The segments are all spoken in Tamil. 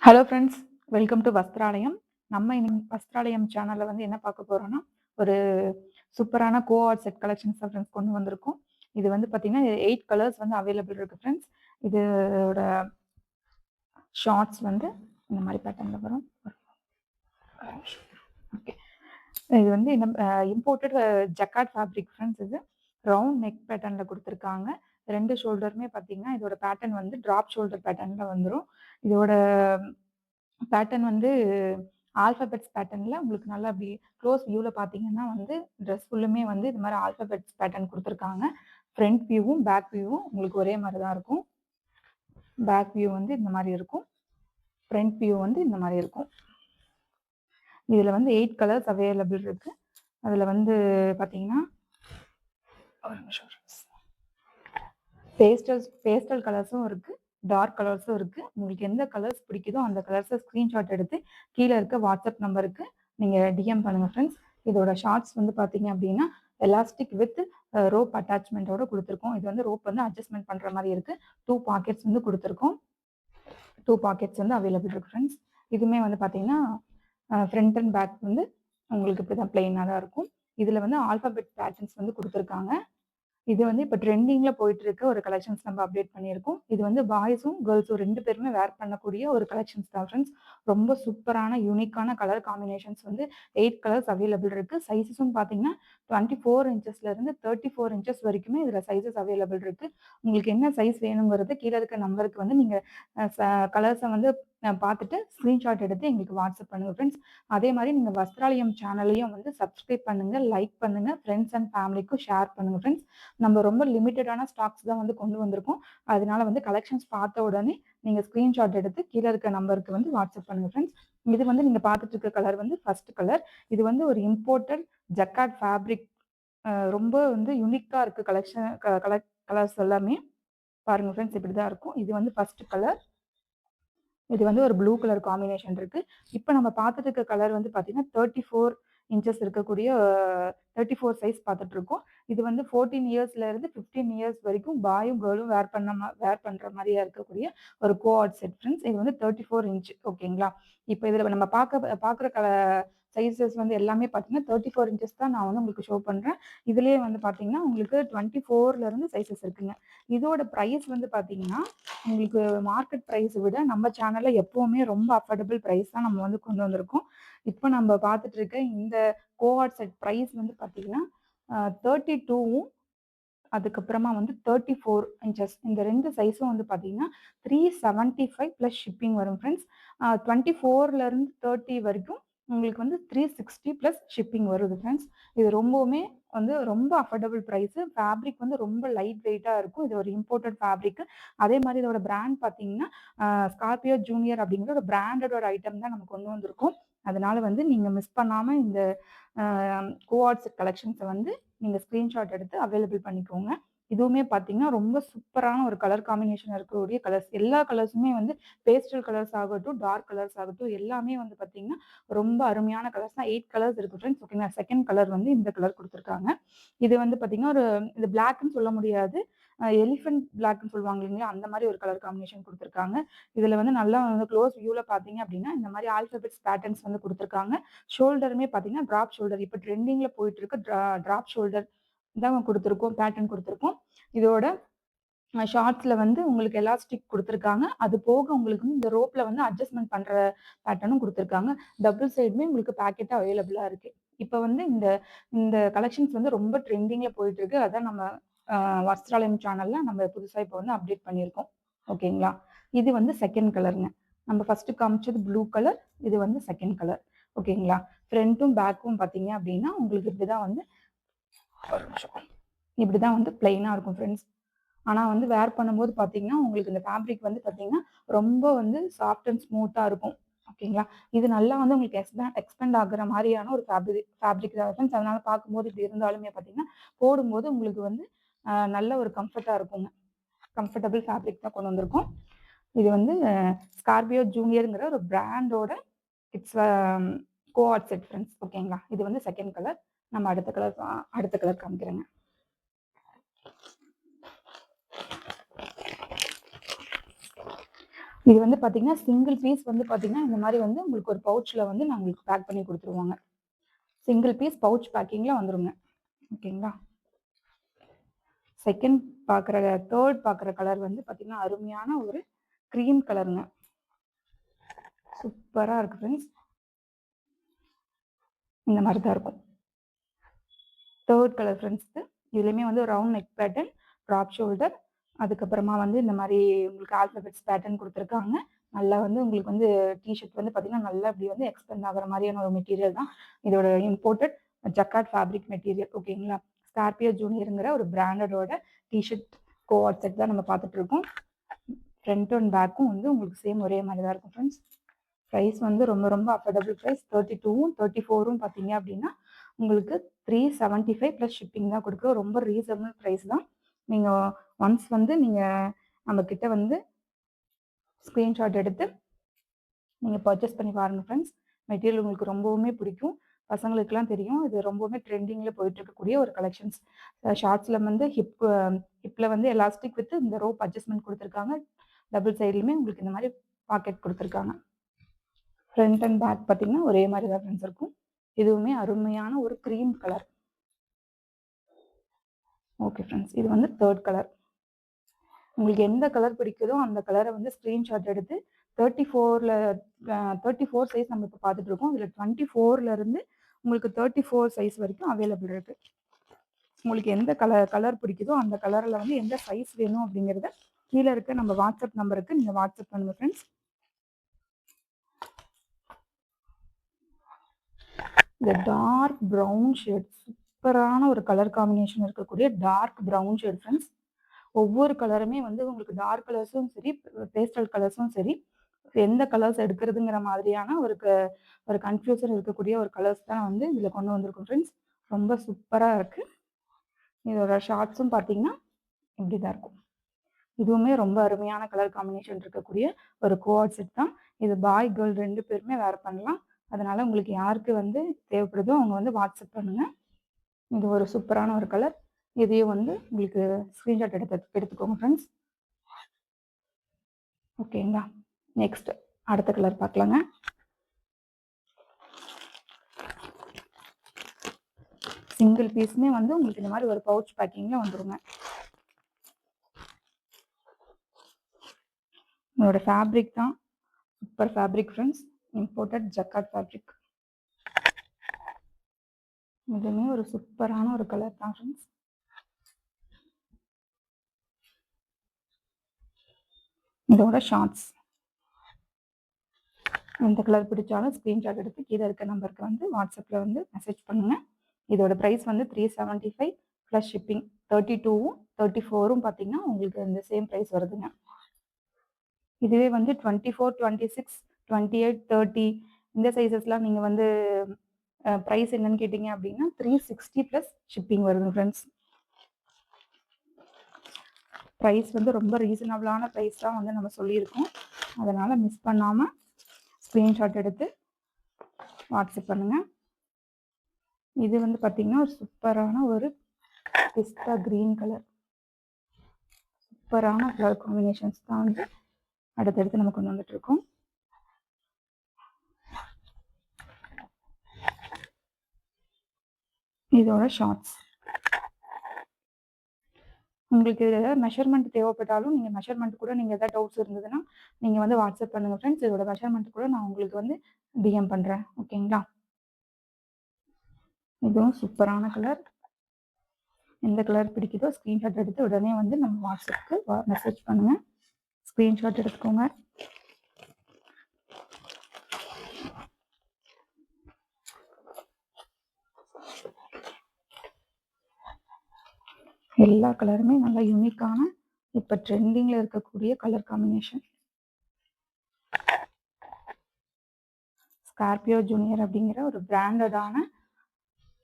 Hello friends, welcome to Vastralayam. நம்ம இன்னைக்கு வஸ்திராலயம் சேனல்ல வந்து என்ன பார்க்க போறோம்னா, ஒரு சூப்பரான கோஆர்ட் செட் கலெக்ஷன்ஸ் தான் ஃப்ரெண்ட்ஸ் கொண்டு வந்திருக்கோம். இது வந்து பார்த்தீங்கன்னா, 8 கலர்ஸ் வந்து அவைலபிள் இருக்கு ஃப்ரெண்ட்ஸ். இதோட ஷார்ட்ஸ் வந்து இந்த மாரி பேட்டர்ன்ல வரும். ஓகே. இது வந்து என்ன இம்போர்ட்டட் ஜக்கார்ட் ஃபேப்ரிக் ஃப்ரெண்ட்ஸ் இது. ரவுண்ட் நெக் பேட்டர்ன்ல குடுத்துருக்காங்க. 2 ஷோல்டருமே பார்த்தீங்கன்னா, இதோட பேட்டர்ன் வந்து ட்ராப் ஷோல்டர் பேட்டர்ன்ல வந்துரும். இதோட பேட்டர்ன் வந்து ஆல்ஃபபெட்ஸ் பேட்டர்ன்ல உங்களுக்கு நல்லா அப்படி க்ளோஸ் வியூல பார்த்தீங்கன்னா வந்து ட்ரெஸ் ஃபுல்லுமே வந்து இது மாரி ஆல்ஃபபெட்ஸ் பேட்டர்ன் குடுத்துருக்காங்க. ஃப்ரண்ட் வியூவும், பேக் வியூவும் உங்களுக்கு ஒரே மாரி தான் இருக்கும். பேக் வியூ வந்து இந்த மாரி இருக்கும். ஃப்ரண்ட் வியூ வந்து இந்த மாரி இருக்கும். இதுல வந்து 8 கலர்ஸ் அவைலபிள் இருக்கு. அதுல வந்து பார்த்தீங்கன்னா, ஒரு நிமிஷம் பேஸ்டல் கலர்ஸும் இருக்கு. டார்க் கலர்ஸும் இருக்கு. உங்களுக்கு எந்த கலர்ஸ் பிடிக்குதோ அந்த கலர்ஸ ஸ்கிரீன்ஷாட் எடுத்து கீழ இருக்க வாட்ஸ்அப் நம்பருக்கு நீங்க டிஎம் பண்ணுங்க ஃப்ரெண்ட்ஸ். இதோட ஷார்ட்ஸ் வந்து பார்த்தீங்க அப்படின்னா, எலாஸ்டிக் வித் ரோப் அட்டாச்மென்ட்டோட குடுத்துருக்கோம். இது வந்து ரோப் வந்து அட்ஜஸ்ட்மென்ட் பண்ற மாரி இருக்கு. 2 பாக்கெட்ஸ் வந்து குடுத்துருக்கோம். 2 பாக்கெட்ஸ் வந்து அவைலபிள் இருக்கு ஃப்ரெண்ட்ஸ். இதுவுமே வந்து பார்த்தீங்கன்னா, ஃப்ரண்ட் அண்ட் பேக் வந்து உங்களுக்கு இப்படிதான் பிளெயினா தான் இருக்கும். இதுல வந்து ஆல்ஃபபெட் பேட்டர்ன்ஸ் வந்து குடுத்துருக்காங்க. இது வந்து இப்ப ட்ரெண்டிங்ல போயிட்டு இருக்க ஒரு கலெக்ஷன்ஸ் நம்ம அப்டேட் பண்ணியிருக்கோம். இது வந்து பாய்ஸும், கேர்ள்ஸும் 2 பேருமே வேர் பண்ணக்கூடிய ஒரு கலெக்ஷன்ஸ் தான் ஃப்ரெண்ட்ஸ். ரொம்ப சூப்பரான, யூனிக்கான கலர் காம்பினேஷன்ஸ் வந்து 8 கலர்ஸ் அவைலபிள் இருக்கு. சைஸஸும் பார்த்தீங்கன்னா, 24 இன்ச்சஸ்ல இருந்து 34 இன்ச்சஸ் வரைக்குமே இதுல சைஸஸ் அவைலபிள் இருக்கு. உங்களுக்கு என்ன சைஸ் வேணுங்கிறது கீழ இருக்க நம்பருக்கு வந்து நீங்க அ ச கலர்ஸ வந்து பார்த்துட்டு ஸ்கிரீன்ஷாட் எடுத்து எங்களுக்கு வாட்ஸ்அப் பண்ணுங்க ஃப்ரெண்ட்ஸ். அதே மாரி நீங்க வஸ்திராலயம் சேனலையும் வந்து சப்ஸ்கிரைப் பண்ணுங்க, லைக் பண்ணுங்க, ஃப்ரெண்ட்ஸ் அண்ட் ஃபேமிலிக்கும் ஷேர் பண்ணுங்க ஃப்ரெண்ட்ஸ். நம்ம ரொம்ப லிமிட்டடான ஸ்டாக்ஸ் தான் வந்து கொண்டு வந்திருக்கோம். அதனால வந்து கலெக்ஷன்ஸ் பார்த்த உடனே நீங்க ஸ்கிரீன்ஷாட் எடுத்து கீழ இருக்க நம்பருக்கு வந்து வாட்ஸ்அப் பண்ணுங்க ஃப்ரெண்ட்ஸ். இது வந்து நீங்க பார்த்துட்டு இருக்க கலர் வந்து ஃபர்ஸ்ட் கலர். இது வந்து ஒரு இம்போர்ட்டட் ஜக்கார்ட் ஃபேப்ரிக். ரொம்ப வந்து யூனிக்கா இருக்கு கலெக்ஷன் கலர்ஸ் எல்லாமே. பாருங்க ஃப்ரெண்ட்ஸ் இப்படி தான் இருக்கும். இது வந்து ஃபர்ஸ்ட் கலர். இது வந்து ஒரு ப்ளூ கலர் காம்பினேஷன் இருக்கு. இப்ப நம்ம பார்த்துட்டு இருக்க கலர் வந்து பார்த்தீங்கன்னா, 34 இன்ச்சஸ் இருக்கக்கூடிய 34 சைஸ் பார்த்துட்டு இருக்கோம். இது வந்து 14 இயர்ஸ்ல இருந்து 15 இயர்ஸ் வரைக்கும் பாயும், கேர்லும் வேர் பண்ற மாரியா இருக்கக்கூடிய ஒரு கோஆர்ட் செட் ஃப்ரெண்ட்ஸ். இது வந்து 34 இன்ச் ஓகேங்களா? இப்ப இதுல நம்ம பார்க்குற சைஸஸ் வந்து எல்லாமே பார்த்தீங்கன்னா, 34 இன்ச்சஸ் தான் நான் வந்து உங்களுக்கு ஷோ பண்றேன். இதுலயே வந்து பார்த்தீங்கன்னா, உங்களுக்கு 24ல இருந்து சைஸஸ் இருக்குங்க. இதோட பிரைஸ் வந்து பார்த்தீங்கன்னா, உங்களுக்கு மார்க்கெட் பிரைஸ விட நம்ம சேனல்ல எப்பவுமே ரொம்ப அஃபோர்டபிள் பிரைஸ் தான் நம்ம வந்து கொண்டு வந்திருக்கோம். இப்ப நம்ம பார்த்துட்டு இருக்க இந்த கோஆர்ட் செட் பிரைஸ் வந்து பார்த்தீங்கன்னா, 32வும் அதுக்கப்புறமா வந்து 34 இன்ச்சஸ் இந்த 2 சைஸும் வந்து பார்த்தீங்கன்னா, 375 பிளஸ் ஷிப்பிங் வரும் ஃப்ரெண்ட்ஸ். 24ல இருந்து 30 வரைக்கும் உங்களுக்கு வந்து 360 பிளஸ் ஷிப்பிங் வருது ஃப்ரெண்ட்ஸ். இது ரொம்பவுமே வந்து ரொம்ப அஃபோர்டபிள் பிரைஸ். ஃபேப்ரிக் வந்து ரொம்ப லைட் வெயிட்டா இருக்கும். இது ஒரு இம்போர்ட்டட் ஃபேப்ரிக். அதே மாரி இதோட பிராண்ட் பார்த்தீங்கன்னா, ஸ்கார்பியோ ஜூனியர் அப்படிங்கிற ஒரு பிராண்டட் ஒரு ஐட்டம் தான் நம்ம கொண்டு வந்திருக்கோம். அதனால வந்து நீங்க மிஸ் பண்ணாம இந்த அ கோஆர்ட் செட் கலெக்ஷன்ஸ வந்து நீங்க ஸ்கிரீன்ஷாட் எடுத்து அவைலபிள் பண்ணிக்கோங்க. இதுவுமே பார்த்தீங்கன்னா, ரொம்ப சூப்பரான ஒரு கலர் காம்பினேஷன் இருக்கக்கூடிய கலர்ஸ். எல்லா கலர்ஸுமே வந்து பேஸ்டல் கலர்ஸ் ஆகட்டும், டார்க் கலர்ஸ் ஆகட்டும், எல்லாமே வந்து பார்த்தீங்கன்னா, ரொம்ப அருமையான கலர்ஸ் தான். 8 கலர்ஸ் இருக்கு ஃப்ரெண்ட்ஸ். ஓகேங்களா. செகண்ட் கலர் வந்து இந்த கலர் குடுத்துருக்காங்க. இது வந்து பார்த்தீங்கன்னா, இது பிளாக்ன்னு சொல்ல முடியாது. எலிஃபண்ட் பிளாக்ன்னு சொல்லுவாங்க இல்லைங்களா? அந்த மாரி ஒரு கலர் காம்பினேஷன் குடுத்துருக்காங்க. இதுல வந்து நல்லா வந்து க்ளோஸ் வியூல பார்த்தீங்க அப்படின்னா, இந்த மாரி ஆல்ஃபபெட்ஸ் பேட்டர்ன்ஸ் வந்து குடுத்துருக்காங்க. ஷோல்டருமே பார்த்தீங்கன்னா, டிராப் ஷோல்டர். இப்ப ட்ரெண்டிங்ல போயிட்டு இருக்க டிராப் ஷோல்டர் தான் குடுத்துருக்கோம். பேட்டர்ன் குடுத்துருக்கோம். இதோட ஷார்ட்ஸ்ல வந்து உங்களுக்கு எலாஸ்டிக் குடுத்துருக்காங்க. அது போக உங்களுக்கு வந்து இந்த ரோப்ல வந்து அட்ஜஸ்ட்மென்ட் பண்ற பேட்டர்னும் குடுத்துருக்காங்க. டபுள் சைடுமே உங்களுக்கு பாக்கெட் அவைலபிளா இருக்கு. இப்ப வந்து இந்த இந்த கலெக்ஷன்ஸ் வந்து ரொம்ப ட்ரெண்டிங்ல போயிட்டு இருக்கு. அதான் நம்ம வஸ்திராலயம் சேனல்ல நம்ம புதுசா இப்ப வந்து அப்டேட் பண்ணியிருக்கோம். ஓகேங்களா? இது வந்து செகண்ட் கலர்ங்க. நம்ம ஃபர்ஸ்ட் காமிச்சது ப்ளூ கலர். இது வந்து செகண்ட் கலர். ஓகேங்களா? ஃப்ரண்ட்டும், பேக்கும் பார்த்தீங்க அப்டின்னா, உங்களுக்கு இப்படிதான் வந்து ஒரு நிமிஷம். இப்படிதான் வந்து பிளெயினா இருக்கும் ஃப்ரெண்ட்ஸ். ஆனா வந்து வேர் பண்ணும்போது பார்த்தீங்கன்னா, உங்களுக்கு இந்த ஃபேப்ரிக் வந்து பார்த்தீங்கன்னா, ரொம்ப வந்து சாஃப்ட் அண்ட் ஸ்மூத்தா இருக்கும். ஓகேங்களா? இது நல்லா வந்து உங்களுக்கு எக்ஸ்பேண்ட் ஆகுற மாரியான ஒரு ஃபேப்ரிக் தான் ஃப்ரெண்ட்ஸ். அதனால பார்க்கும்போது இப்படி இருந்தாலுமே பார்த்தீங்கன்னா, போடும்போது உங்களுக்கு வந்து நல்ல ஒரு கம்ஃபர்ட்டா இருக்குங்க. கம்ஃபர்டபிள் ஃபேப்ரிக் தான் கொண்டு வந்திருக்கோம். இது வந்து ஸ்கார்பியோ ஜூனியர்ங்கிற ஒரு பிராண்டோட இட்ஸ் கோஆர்ட் செட் ஃப்ரெண்ட்ஸ். ஓகேங்களா? இது வந்து செகண்ட் கலர். நம்ம அடுத்த கலர் காமிக்கிறேங்க. இது வந்து பார்த்தீங்கன்னா, சிங்கிள் பீஸ் வந்து பார்த்தீங்கன்னா, இந்த மாரி வந்து உங்களுக்கு ஒரு பவுச்ல வந்து நான் உங்களுக்கு பேக் பண்ணி குடுத்துருவாங்க. சிங்கிள் பீஸ் பவுச் பேக்கிங்ல வந்துருங்க. ஓகேங்களா? செகண்ட் பார்க்குற 3 பார்க்குற கலர் வந்து பார்த்தீங்கன்னா, அருமையான ஒரு கிரீம் கலருங்க. சூப்பரா இருக்கு ஃப்ரெண்ட்ஸ். இந்த மாரி தான் இருக்கும். 3 கலர் ஃப்ரெண்ட்ஸ் இது. இதுலயுமே வந்து round neck pattern, drop shoulder, அதுக்கப்புறமா வந்து இந்த மாரி உங்களுக்கு ஆல்ஃபபெட்ஸ் பேட்டர்ன் குடுத்துருக்காங்க. நல்லா வந்து உங்களுக்கு வந்து ஷர்ட் வந்து பார்த்தீங்கன்னா, நல்லா இப்படி வந்து எக்ஸ்பெண்ட் ஆகுற மாரியான ஒரு மெட்டீரியல் தான். இதோட இம்போர்ட்டட் ஜக்கார்ட் ஃபேப்ரிக் மெட்டீரியல். ஓகேங்களா? ஸ்கார்பியோ ஜூனியர்ங்கிற ஒரு பிராண்டடோட ஷர்ட் கோஆர்ட் செட் தான் நம்ம பார்த்துட்டு இருக்கோம். ஃப்ரண்ட் அண்ட் பேக்கும் வந்து உங்களுக்கு சேம் ஒரே மாரி தான் இருக்கும் ஃப்ரெண்ட்ஸ். ப்ரைஸ் வந்து ரொம்ப ரொம்ப அஃபோர்டபுள் ப்ரைஸ். 32வும் 34ம் பார்த்தீங்க அப்படின்னா, உங்களுக்கு 375 ப்ளஸ் ஷிப்பிங் தான் குடுக்குறோம். ரொம்ப ரீசனபிள் ப்ரைஸ் தான். நீங்க ஒன்ஸ் வந்து நீங்க நம்ம கிட்ட வந்து ஸ்க்ரீன்ஷாட் எடுத்து நீங்க பர்ச்சேஸ் பண்ணி பாருங்க ஃப்ரெண்ட்ஸ். மெட்டீரியல் உங்களுக்கு ரொம்பவுமே பிடிக்கும். பசங்களுக்கெல்லாம் தெரியும். இது ரொம்பவுமே ட்ரெண்டிங்ல போயிட்டு இருக்கக்கூடிய ஒரு கலெக்ஷன்ஸ். ஷார்ட்ஸ்ல வந்து ஹிப்ல வந்து எலாஸ்டிக் வித் இந்த ரோப் அட்ஜஸ்ட்மென்ட் குடுத்துருக்காங்க. டபுள் சைட்லயுமே உங்களுக்கு இந்த மாரி பாக்கெட் குடுத்துருக்காங்க. ஃப்ரண்ட் அண்ட் பேக் பார்த்தீங்கன்னா, ஒரே மாரி தான் ஃப்ரெண்ட்ஸ் இருக்கும். இதுவுமே அருமையான ஒரு கிரீம் கலர். Okay friends. இது வந்து 3 கலர். உங்களுக்கு எந்த கலர் பிடிக்குதோ, அந்த கலர வந்து ஸ்க்ரீன்ஷாட் எடுத்து 34ல 34 சைஸ் நம்ம இப்ப பார்த்துட்டு இருக்கோம். இதுல 24ல இருந்து உங்களுக்கு 34 சைஸ் வரைக்கும் அவைலபிள் இருக்கு. உங்களுக்கு எந்த கலர் பிடிக்குதோ, அந்த கலர்ல வந்து எந்த சைஸ் வேணும் அப்படிங்கிறத கீழ இருக்க நம்ம வாட்ஸ்அப் நம்பருக்கு நீங்க வாட்ஸ்அப் பண்ணுங்க ஃப்ரெண்ட்ஸ். இந்த டார்க் ப்ரவுன் ஷேட் சூப்பரான ஒரு கலர் காம்பினேஷன் இருக்கக்கூடிய டார்க் ப்ரவுன் ஷேட் ஃப்ரெண்ட்ஸ். ஒவ்வொரு கலருமே வந்து உங்களுக்கு டார்க் கலர்ஸும் சரி, பேஸ்டல் கலர்ஸும் சரி, எந்த கலர்ஸ் எடுக்கிறதுங்கிற மாதிரியான ஒரு கன்ஃப்யூஷன் இருக்கக்கூடிய ஒரு கலர்ஸ் தான் வந்து இதில கொண்டு வந்திருக்கோம் ஃப்ரெண்ட்ஸ். ரொம்ப சூப்பரா இருக்கு. இதோட ஷார்ட்ஸும் பார்த்தீங்கன்னா, இப்படி தான் இருக்கும். இதுவுமே ரொம்ப அருமையான கலர் காம்பினேஷன் இருக்கக்கூடிய ஒரு கோஆர்ட் செட் தான். இது பாய், கேர்ள் 2 பேருமே வேர் பண்ணலாம். அதனால உங்களுக்கு யாருக்கு வந்து தேவைப்படுதோ அவங்க வந்து வாட்ஸ்அப் பண்ணுங்க. இது ஒரு சூப்பரான ஒரு கலர். இதையும் வந்து உங்களுக்கு ஸ்க்ரீன்ஷாட் எடுத்துக்கோங்க ஃப்ரெண்ட்ஸ். ஓகேங்களா? நெக்ஸ்ட் அடுத்த கலர் பார்க்கலாங்க. சிங்கிள் பீஸுமே வந்து உங்களுக்கு இந்த மாதிரி ஒரு பவுச் பேக்கிங்ல வந்துருங்க. உங்களோட ஃபேப்ரிக் தான் super fabric friends. Imported jacquard fabric. இதுவுமே ஒரு சூப்பரான ஒரு கலர் தான் ஃப்ரெண்ட்ஸ். இதோட ஷார்ட்ஸ் எந்த கலர் பிடிச்சாலும் ஸ்க்ரீன்ஷாட் எடுத்து கீழே இருக்க நம்பருக்கு வந்து வாட்ஸ்அப்பில் வந்து மெசேஜ் பண்ணுங்க. இதோட ப்ரைஸ் வந்து 375 ப்ளஸ் ஷிப்பிங். 32வும் 34ம் பார்த்தீங்கன்னா உங்களுக்கு இந்த சேம் ப்ரைஸ் வருதுங்க. இதுவே வந்து 24, 26, 28, 30 இந்த சைஸஸ்லாம் நீங்கள் வந்து ப்ரைஸ் என்னன்னு கேட்டிங்க அப்படின்னா 360 ப்ளஸ் ஷிப்பிங் வருது ஃப்ரெண்ட்ஸ். ப்ரைஸ் வந்து ரொம்ப ரீசனபிளான ப்ரைஸ் தான் வந்து நம்ம சொல்லியிருக்கோம். அதனால் மிஸ் பண்ணாமல் ஸ்க்ரீன்ஷாட் எடுத்து வாட்ஸ்அப் பண்ணுங்கள். இது வந்து பார்த்தீங்கன்னா ஒரு சூப்பரான ஒரு பிஸ்தா கிரீன் கலர். சூப்பரான கலர் காம்பினேஷன்ஸ் தான் வந்து அடுத்தடுத்து நம்ம கொண்டு வந்துட்டு இருக்கோம். இதோட ஷார்ட்ஸ் உங்களுக்கு இதில் ஏதாவது மெஷர்மெண்ட் தேவைப்பட்டாலும் நீங்கள் மெஷர்மெண்ட் கூட நீங்கள் எதாவது டவுட்ஸ் இருந்ததுன்னா நீங்கள் வந்து வாட்ஸ்அப் பண்ணுங்கள் ஃப்ரெண்ட்ஸ். இதோட மெஷர்மெண்ட் கூட நான் உங்களுக்கு வந்து டிஎம் பண்ணுறேன். ஓகேங்களா? இதுவும் சூப்பரான கலர். எந்த கலர் பிடிக்குதோ ஸ்க்ரீன்ஷாட் எடுத்து உடனே வந்து நம்ம வாட்ஸ்அப்புக்கு மெசேஜ் பண்ணுங்கள். ஸ்க்ரீன்ஷாட் எடுத்துக்கோங்க. எல்லா கலருமே நல்லா யூனிக்கான இப்போ ட்ரெண்டிங்கில் இருக்கக்கூடிய கலர் காம்பினேஷன். ஸ்கார்பியோ ஜூனியர் அப்படிங்கிற ஒரு பிராண்டடான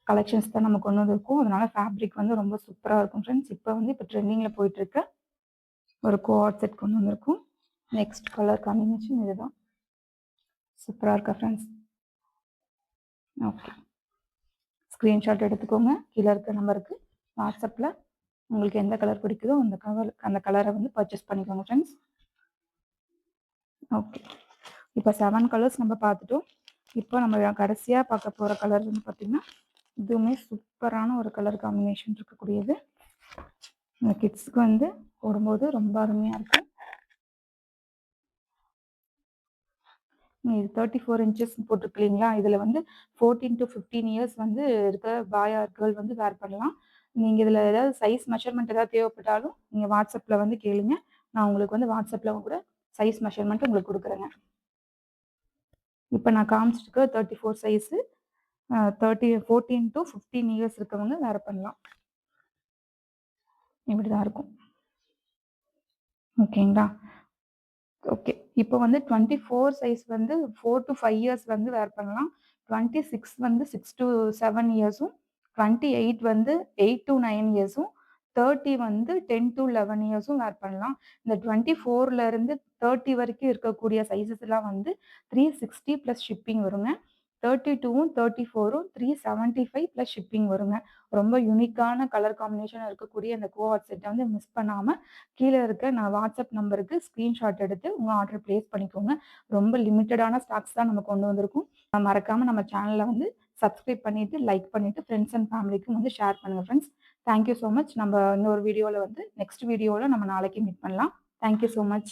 கலெக்ஷன்ஸ் தான் நம்ம கொண்டு வந்திருக்கோம். அதனால ஃபேப்ரிக் வந்து ரொம்ப சூப்பராக இருக்கும் ஃப்ரெண்ட்ஸ். இப்போ ட்ரெண்டிங்கில் போயிட்டு இருக்க ஒரு கோஆர்ட் செட் கொண்டு வந்திருக்கோம். நெக்ஸ்ட் கலர் காம்பினேஷன் இதுதான். சூப்பராக இருக்கா ஃப்ரெண்ட்ஸ்? ஓகே, ஸ்க்ரீன்ஷாட் எடுத்துக்கோங்க. கீழே இருக்க நம்பருக்கு வாட்ஸ்அப்பில் உங்களுக்கு எந்த கலர் பிடிக்குதோ அந்த கலரை வந்து பர்ச்சேஸ் பண்ணிக்கோங்க ஃப்ரெண்ட்ஸ். ஓகே. இப்போ 7 கலர்ஸ் நம்ம பார்த்துட்டோம். இப்போ நம்ம கடைசியா பார்க்க போற கலர் வந்து பார்த்தீங்கன்னா, இதுவுமே சூப்பரான ஒரு கலர் காம்பினேஷன் இருக்கக்கூடியது. இந்த கிட்ஸ்க்கு வந்து போடும்போது ரொம்ப அருமையா இருக்கும். இது 34 இன்ச்சஸ் போட்டிருக்கு இல்லைங்களா? இதில வந்து 14 டூ 15 இயர்ஸ் வந்து இருக்க பாய் ஆர் கேர்ள் வந்து வேர் பண்ணலாம். நீங்க இதில ஏதாவது சைஸ் மெஷர்மென்ட் ஏதாவது தேவைப்பட்டாலும், நீங்க WhatsAppல வந்து கேளுங்க. நான் உங்களுக்கு வந்து WhatsAppல கூட சைஸ் மெஷர்மென்ட் உங்களுக்கு குடுக்குறேங்க. இப்ப நான் காமிச்சிருக்க 34 சைஸு 14 டூ 15 இயர்ஸ் இருக்கவங்க வேர் பண்ணலாம். இப்படிதான் இருக்கும். ஓகேங்களா? ஓகே. இப்போ வந்து 24 சைஸ் வந்து 4 டூ 5 இயர்ஸ் வந்து வேர் பண்ணலாம். 26 வந்து 6 டூ 7 இயர்ஸும், 28 வந்து 8 டூ 9 இயர்ஸும், 30 வந்து 10 டூ 11 இயர்ஸும் வேர் பண்ணலாம். இந்த 24ல இருந்து 30 வரைக்கும் இருக்கக்கூடிய சைஸஸ்லாம் வந்து 360 பிளஸ் ஷிப்பிங் வருங்க. 32வும் 34ம் 375 பிளஸ் ஷிப்பிங் வருங்க. ரொம்ப யூனிக்கான கலர் காம்பினேஷன் இருக்கக்கூடிய இந்த கோஆர்ட் செட்ட வந்து மிஸ் பண்ணாம கீழ இருக்க நான் வாட்ஸ்அப் நம்பருக்கு ஸ்கிரீன்ஷாட் எடுத்து உங்க ஆர்டர் பிளேஸ் பண்ணிக்கோங்க. ரொம்ப லிமிட்டடான ஸ்டாக்ஸ் தான் நம்ம கொண்டு வந்திருக்கோம். மறக்காம நம்ம சேனல வந்து சப்ஸ்கிரைப் பண்ணிட்டு, லைக் பண்ணிட்டு ஃபிரெண்ட்ஸ் அண்ட் ஃபேமிலிக்கும் வந்து ஷேர் பண்ணுங்க friends. Thank you so much. நம்ம இன்னொரு வீடியோல வந்து நெக்ஸ்ட் வீடியோல நம்ம நாளைக்கு மீட் பண்ணலாம். Thank you so much.